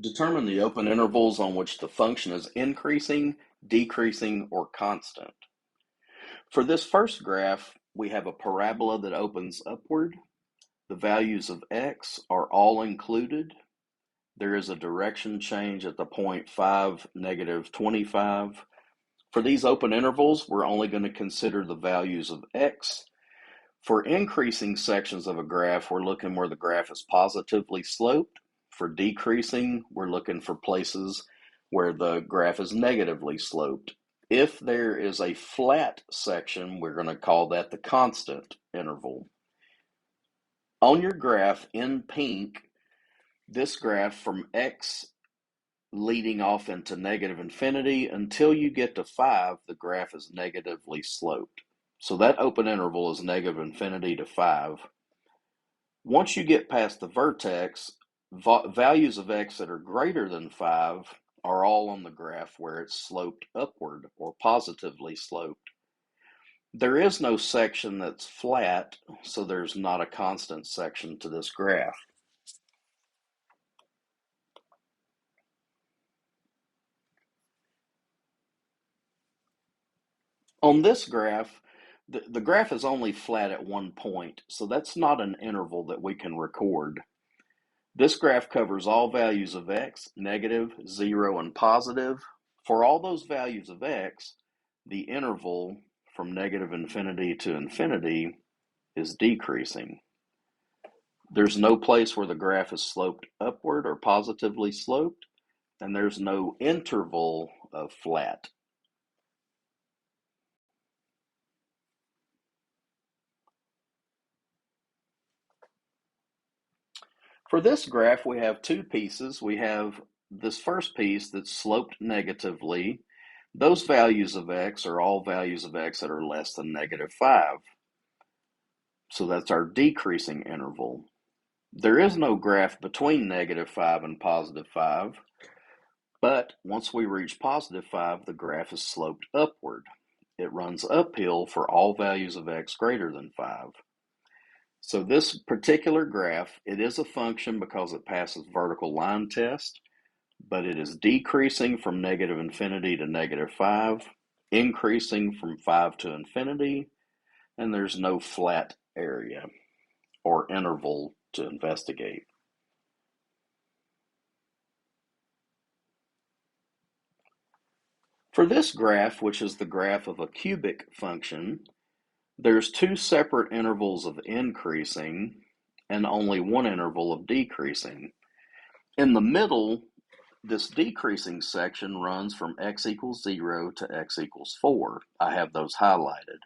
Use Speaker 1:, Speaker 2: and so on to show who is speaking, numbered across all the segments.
Speaker 1: Determine the open intervals on which the function is increasing, decreasing, or constant. For this first graph, we have a parabola that opens upward. The values of x are all included. There is a direction change at the point 5, -25. For these open intervals, we're only going to consider the values of x. For increasing sections of a graph, we're looking where the graph is positively sloped. For decreasing, we're looking for places where the graph is negatively sloped. If there is a flat section, we're going to call that the constant interval. On your graph in pink, this graph from x leading off into negative infinity until you get to 5, the graph is negatively sloped. So that open interval is negative infinity to 5. Once you get past the vertex, values of x that are greater than 5 are all on the graph where it's sloped upward or positively sloped. There is no section that's flat, so there's not a constant section to this graph. On this graph, the graph is only flat at one point, so that's not an interval that we can record. This graph covers all values of x, negative, 0, and positive. For all those values of x, the interval from negative infinity to infinity is decreasing. There's no place where the graph is sloped upward or positively sloped, and there's no interval of flat. For this graph, we have two pieces. We have this first piece that's sloped negatively. Those values of x are all values of x that are less than -5. So that's our decreasing interval. There is no graph between -5 and +5, but once we reach +5, the graph is sloped upward. It runs uphill for all values of x greater than 5. So this particular graph, it is a function because it passes vertical line test, but it is decreasing from negative infinity to -5, increasing from 5 to infinity, and there's no flat area or interval to investigate. For this graph, which is the graph of a cubic function, there's two separate intervals of increasing and only one interval of decreasing. In the middle, this decreasing section runs from x equals 0 to x equals 4. I have those highlighted.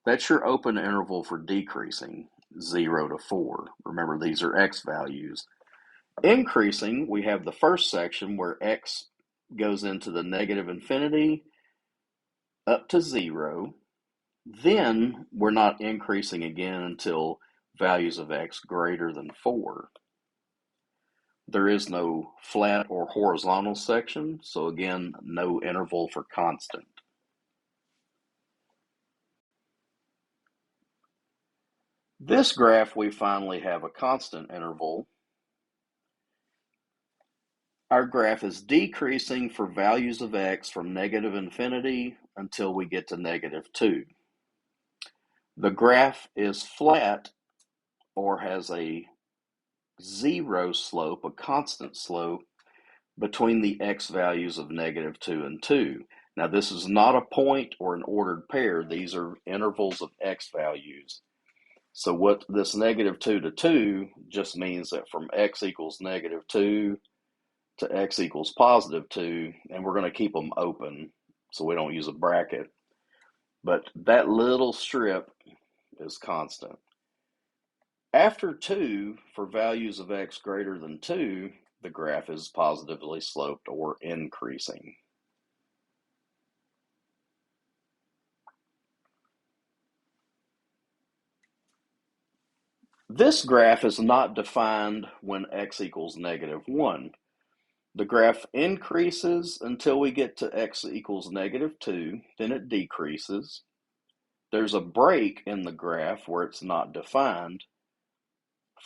Speaker 1: That's your open interval for decreasing, 0 to 4. Remember, these are x values. Increasing, we have the first section where x goes into the negative infinity up to 0. Then we're not increasing again until values of x greater than 4. There is no flat or horizontal section, so again, no interval for constant. This graph, we finally have a constant interval. Our graph is decreasing for values of x from negative infinity until we get to -2. The graph is flat or has a 0 slope, a constant slope, between the x values of -2 and 2. Now this is not a point or an ordered pair. These are intervals of x values. So what this -2 to 2 just means that from x equals -2 to x equals +2, and we're going to keep them open so we don't use a bracket. But that little strip is constant. After 2, for values of x greater than 2, the graph is positively sloped or increasing. This graph is not defined when x equals -1. The graph increases until we get to x equals -2, then it decreases. There's a break in the graph where it's not defined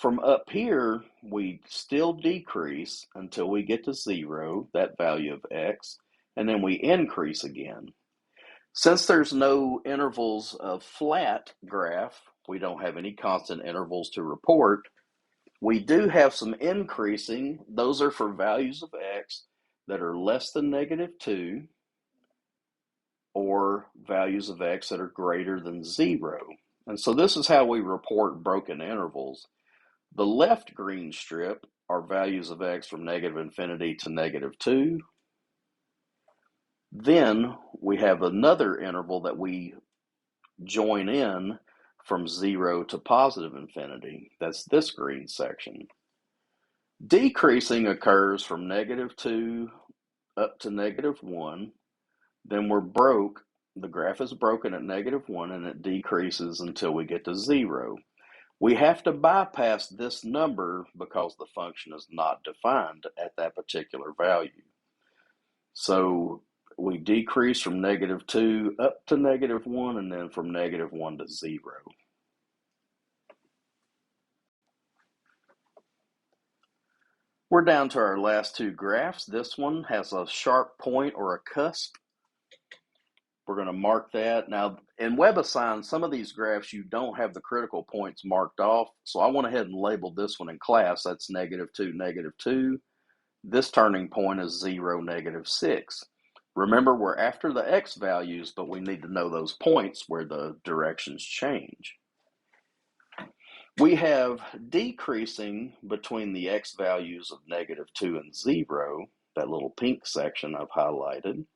Speaker 1: From up here, we still decrease until we get to 0, that value of x, and then we increase again. Since there's no intervals of flat graph, we don't have any constant intervals to report, we do have some increasing. Those are for values of x that are less than -2 or values of x that are greater than 0. And so this is how we report broken intervals. The left green strip are values of x from -infinity to -2. Then we have another interval that we join in from 0 to +infinity. That's this green section. Decreasing occurs from -2 up to -1. Then we're broke. The graph is broken at -1 and it decreases until we get to 0. We have to bypass this number because the function is not defined at that particular value. So we decrease from -2 up to -1 and then from -1 to 0. We're down to our last two graphs. This one has a sharp point or a cusp. We're going to mark that. Now, in WebAssign, some of these graphs, you don't have the critical points marked off. So I went ahead and labeled this one in class. That's -2, -2. This turning point is 0, -6. Remember, we're after the x values, but we need to know those points where the directions change. We have decreasing between the x values of -2 and 0, that little pink section I've highlighted.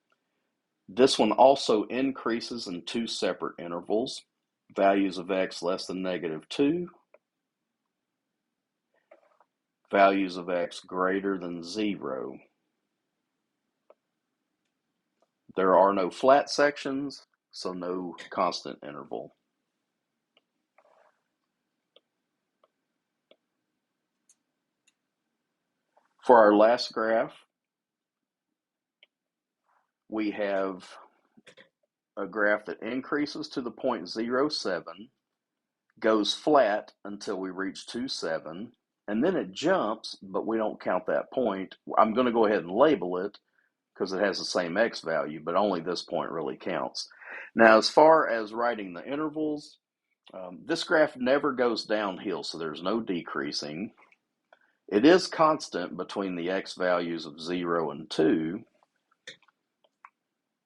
Speaker 1: This one also increases in two separate intervals, values of x less than -2, values of x greater than 0. There are no flat sections, so no constant interval. For our last graph, we have a graph that increases to the point 0.7, goes flat until we reach 2.7, and then it jumps, but we don't count that point. I'm going to go ahead and label it because it has the same x value, but only this point really counts. Now, as far as writing the intervals, this graph never goes downhill, so there's no decreasing. It is constant between the x values of 0 and 2.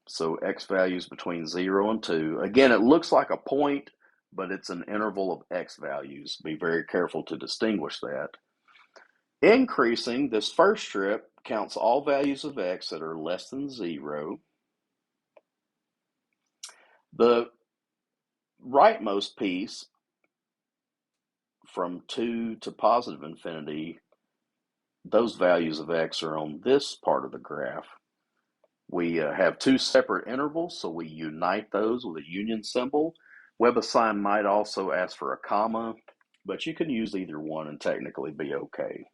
Speaker 1: So x values between 0 and 2. Again, it looks like a point, but it's an interval of x values. Be very careful to distinguish that. Increasing, this first strip counts all values of x that are less than 0. The rightmost piece from 2 to +infinity, those values of x are on this part of the graph. We have two separate intervals, so we unite those with a union symbol. WebAssign might also ask for a comma, but you can use either one and technically be okay.